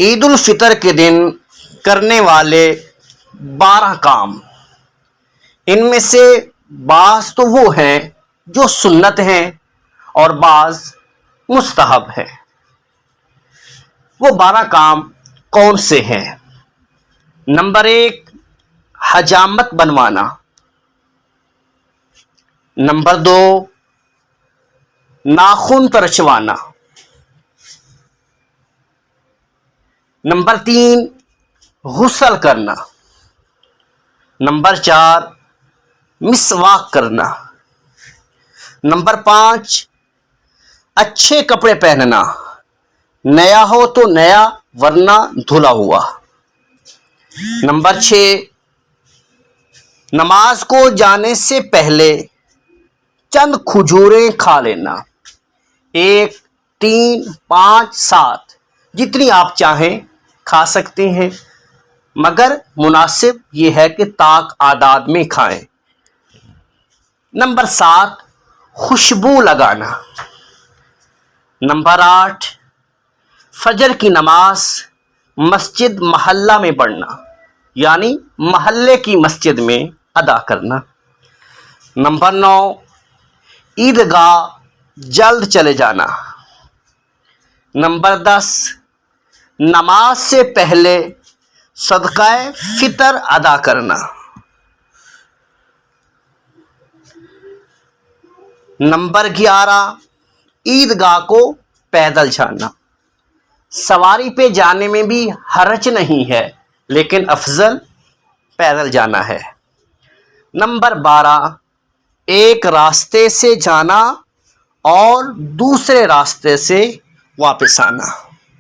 عید الفطر کے دن کرنے والے 12 کام، ان میں سے بعض تو وہ ہیں جو سنت ہیں اور بعض مستحب ہیں۔ وہ 12 کام کون سے ہیں؟ نمبر 1، حجامت بنوانا۔ نمبر 2، ناخن ترچوانا۔ نمبر 3، غسل کرنا۔ نمبر 4، مسواک کرنا۔ نمبر 5، اچھے کپڑے پہننا، نیا ہو تو نیا ورنہ دھلا ہوا۔ نمبر 6، نماز کو جانے سے پہلے چند کھجوریں کھا لینا، 1، 3، 5، 7 جتنی آپ چاہیں کھا سکتے ہیں، مگر مناسب یہ ہے کہ طاق اعداد میں کھائیں۔ نمبر 7، خوشبو لگانا۔ نمبر 8، فجر کی نماز مسجد محلہ میں پڑھنا، یعنی محلے کی مسجد میں ادا کرنا۔ نمبر 9، عیدگاہ جلد چلے جانا۔ نمبر 10، نماز سے پہلے صدقہ فطر ادا کرنا۔ نمبر 11، عیدگاہ کو پیدل جانا۔ سواری پہ جانے میں بھی حرج نہیں ہے، لیکن افضل پیدل جانا ہے۔ نمبر 12، ایک راستے سے جانا اور دوسرے راستے سے واپس آنا۔